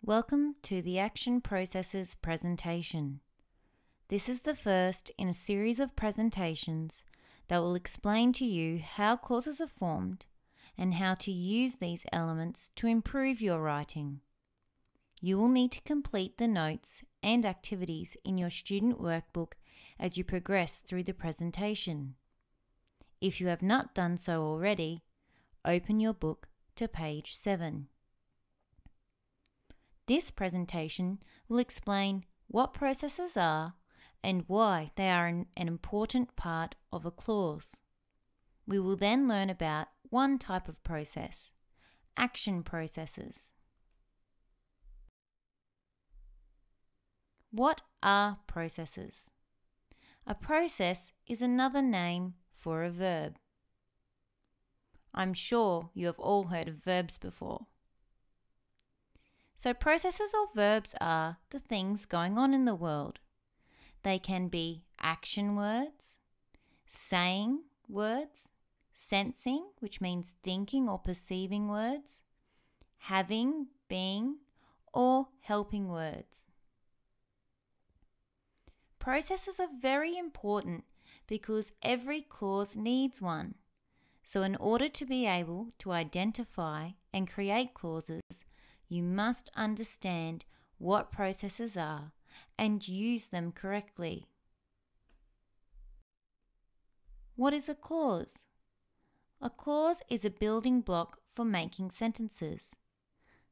Welcome to the Action Processes presentation. This is the first in a series of presentations that will explain to you how clauses are formed and how to use these elements to improve your writing. You will need to complete the notes and activities in your student workbook as you progress through the presentation. If you have not done so already, open your book to page 7. This presentation will explain what processes are and why they are an important part of a clause. We will then learn about one type of process, action processes. What are processes? A process is another name for a verb. I'm sure you have all heard of verbs before. So processes or verbs are the things going on in the world. They can be action words, saying words, sensing, which means thinking or perceiving words, having, being, or helping words. Processes are very important because every clause needs one. So in order to be able to identify and create clauses, you must understand what processes are and use them correctly. What is a clause? A clause is a building block for making sentences.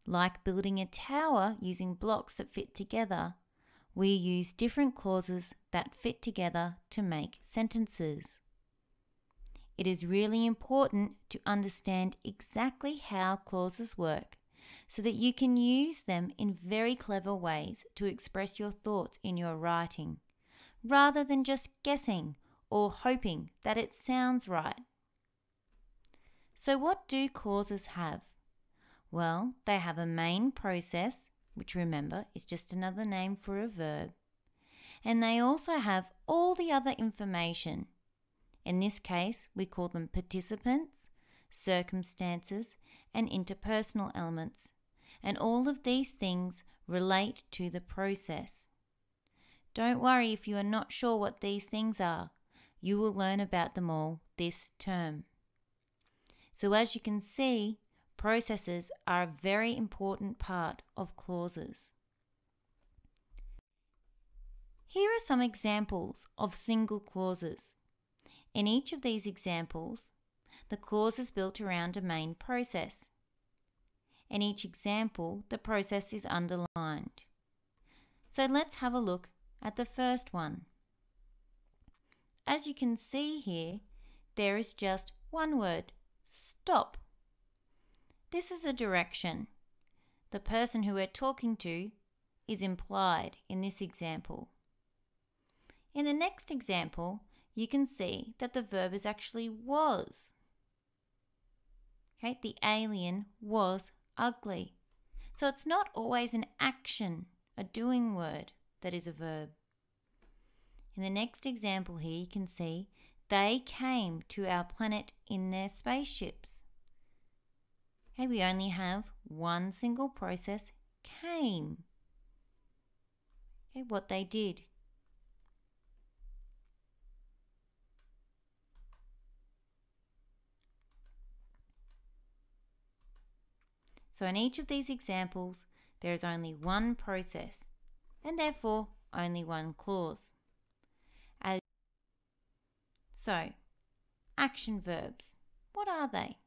Like building a tower using blocks that fit together, we use different clauses that fit together to make sentences. It is really important to understand exactly how clauses work so that you can use them in very clever ways to express your thoughts in your writing, rather than just guessing or hoping that it sounds right. So what do clauses have? Well, they have a main process, which remember is just another name for a verb, and they also have all the other information. In this case, we call them participants, circumstances, and interpersonal elements, and all of these things relate to the process. Don't worry if you are not sure what these things are. You will learn about them all this term. So as you can see, processes are a very important part of clauses. Here are some examples of single clauses. In each of these examples, the clause is built around a main process. In each example, the process is underlined. So let's have a look at the first one. As you can see here, there is just one word, stop. This is a direction. The person who we're talking to is implied in this example. In the next example, you can see that the verb is actually was. Okay, the alien was ugly. So it's not always an action, a doing word that is a verb. In the next example here, you can see they came to our planet in their spaceships. Okay, we only have one single process, came. Okay, what they did. So in each of these examples, there is only one process, and therefore only one clause. So, action verbs, what are they?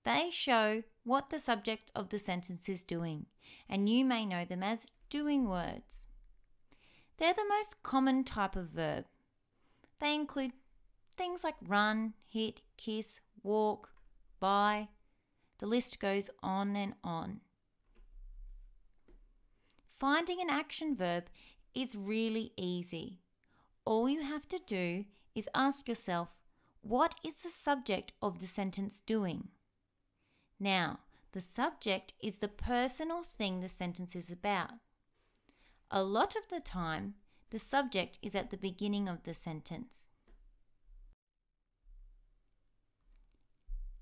They show what the subject of the sentence is doing, and you may know them as doing words. They're the most common type of verb. They include things like run, hit, kiss, walk, buy. The list goes on and on. Finding an action verb is really easy. All you have to do is ask yourself, what is the subject of the sentence doing? Now, the subject is the person or thing the sentence is about. A lot of the time, the subject is at the beginning of the sentence.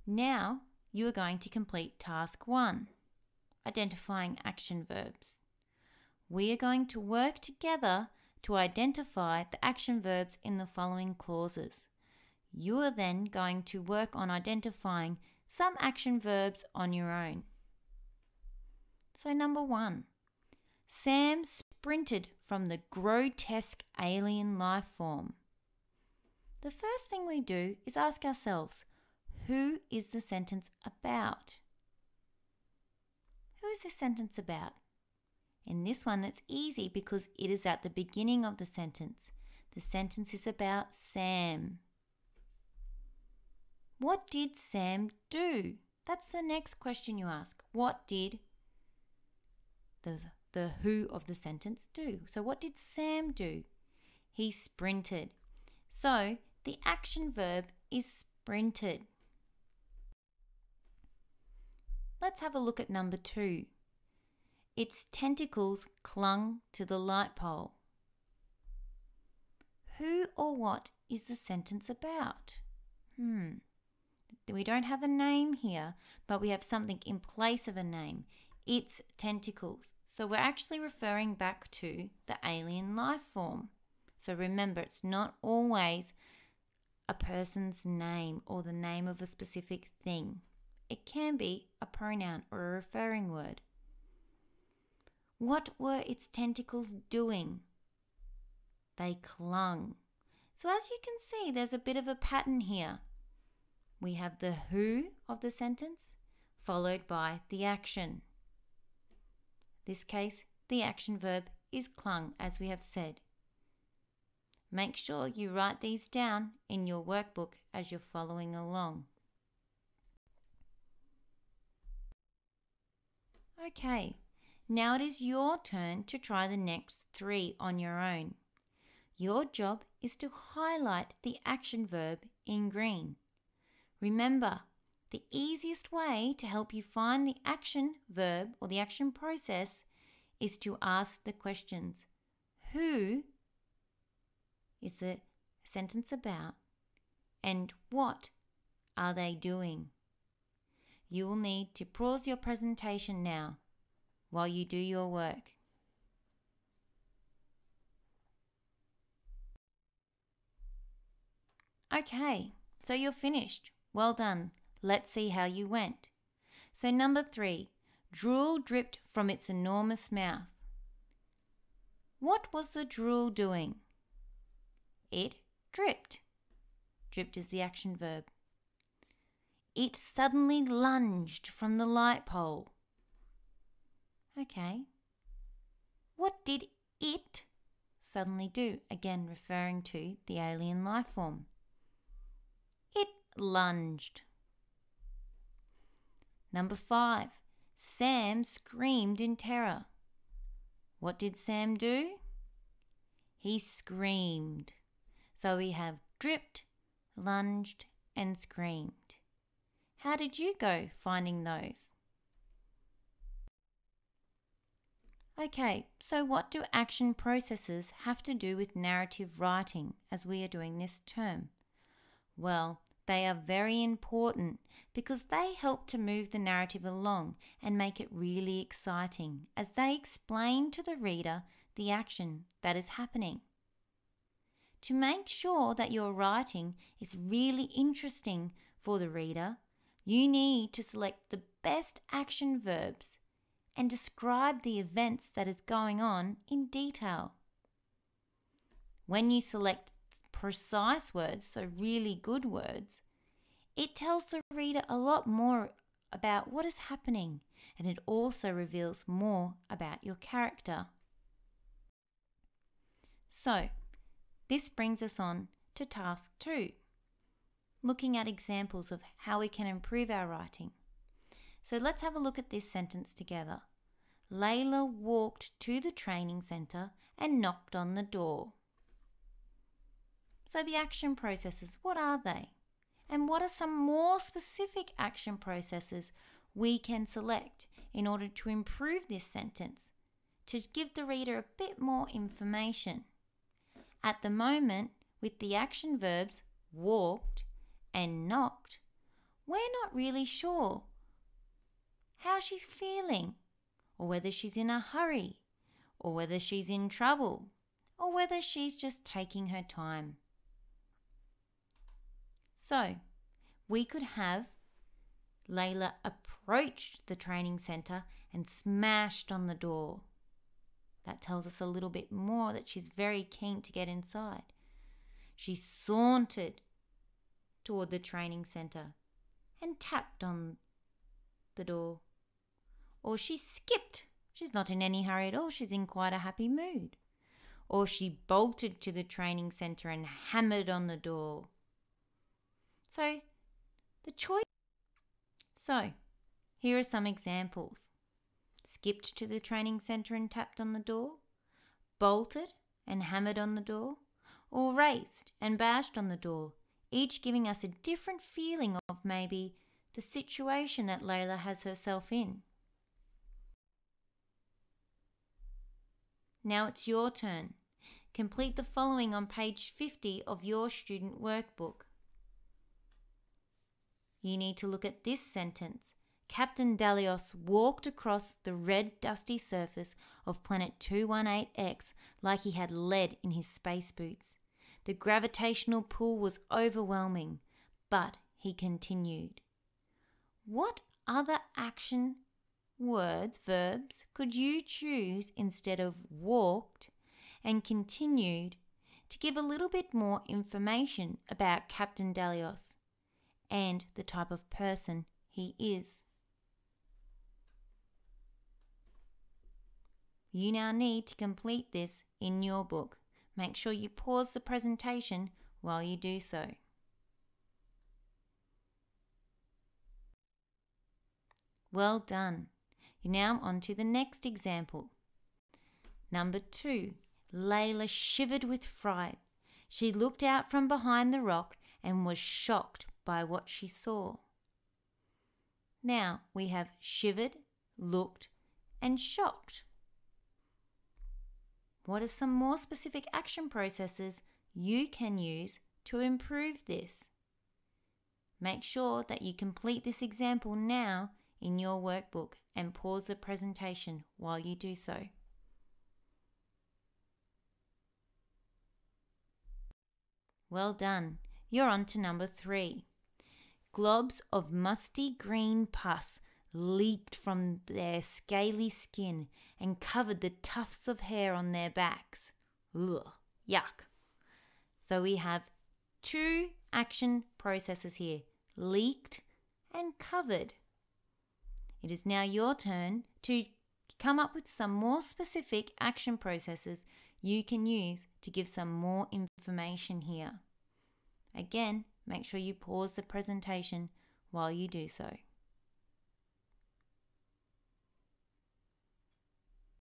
Now, you are going to complete task 1. identifying action verbs. We are going to work together to identify the action verbs in the following clauses. You are then going to work on identifying some action verbs on your own. So number 1, Sam sprinted from the grotesque alien life form. The first thing we do is ask ourselves, who is the sentence about? Who is this sentence about? In this one, it's easy because it is at the beginning of the sentence. The sentence is about Sam. What did Sam do? That's the next question you ask. What did the who of the sentence do? So what did Sam do? He sprinted. So the action verb is sprinted. Let's have a look at number 2. Its tentacles clung to the light pole. Who or what is the sentence about? We don't have a name here, but we have something in place of a name. Its tentacles. So we're actually referring back to the alien life form. So remember, it's not always a person's name or the name of a specific thing. It can be a pronoun or a referring word. What were its tentacles doing? They clung. So as you can see, there's a bit of a pattern here. We have the who of the sentence followed by the action. This case, the action verb is clung, as we have said. Make sure you write these down in your workbook as you're following along. Okay, now it is your turn to try the next 3 on your own. Your job is to highlight the action verb in green. Remember, the easiest way to help you find the action verb or the action process is to ask the questions. Who is the sentence about? And what are they doing? You will need to pause your presentation now while you do your work. Okay, so you're finished. Well done. Let's see how you went. So number 3, drool dripped from its enormous mouth. What was the drool doing? It dripped. Dripped is the action verb. It suddenly lunged from the light pole. Okay. What did it suddenly do? Again, referring to the alien life form. It lunged. Number 5, Sam screamed in terror. What did Sam do? He screamed. So we have dripped, lunged, and screamed. How did you go finding those? Okay, so what do action processes have to do with narrative writing as we are doing this term? Well, they are very important because they help to move the narrative along and make it really exciting as they explain to the reader the action that is happening. To make sure that your writing is really interesting for the reader, you need to select the best action verbs and describe the events that is going on in detail. When you select precise words, so really good words, it tells the reader a lot more about what is happening, and it also reveals more about your character. So, this brings us on to task 2, looking at examples of how we can improve our writing. So let's have a look at this sentence together. Layla walked to the training centre and knocked on the door. So the action processes, what are they? And what are some more specific action processes we can select in order to improve this sentence, to give the reader a bit more information? At the moment, with the action verbs walked and knocked, we're not really sure how she's feeling or whether she's in a hurry, or whether she's in trouble, or whether she's just taking her time. So, we could have Layla approached the training centre and smashed on the door. That tells us a little bit more that she's very keen to get inside. She sauntered toward the training centre and tapped on the door. Or she skipped. She's not in any hurry at all. She's in quite a happy mood. Or she bolted to the training centre and hammered on the door. So, here are some examples. Skipped to the training centre and tapped on the door, bolted and hammered on the door, or raced and bashed on the door, each giving us a different feeling of maybe the situation that Layla has herself in. Now it's your turn. Complete the following on page 50 of your student workbook. You need to look at this sentence. Captain Dalios walked across the red dusty surface of planet 218X like he had lead in his space boots. The gravitational pull was overwhelming, but he continued. What other action words, verbs, could you choose instead of walked and continued to give a little bit more information about Captain Dalios and the type of person he is? You now need to complete this in your book. Make sure you pause the presentation while you do so. Well done. You're now on to the next example. Number 2. Layla shivered with fright. She looked out from behind the rock and was shocked by what she saw. Now we have shivered, looked, and shocked. What are some more specific action processes you can use to improve this? Make sure that you complete this example now in your workbook and pause the presentation while you do so. Well done. You're on to number 3. Globs of musty green pus leaked from their scaly skin and covered the tufts of hair on their backs. Ugh, yuck. So we have 2 action processes here, leaked and covered. It is now your turn to come up with some more specific action processes you can use to give some more information here. Again, make sure you pause the presentation while you do so.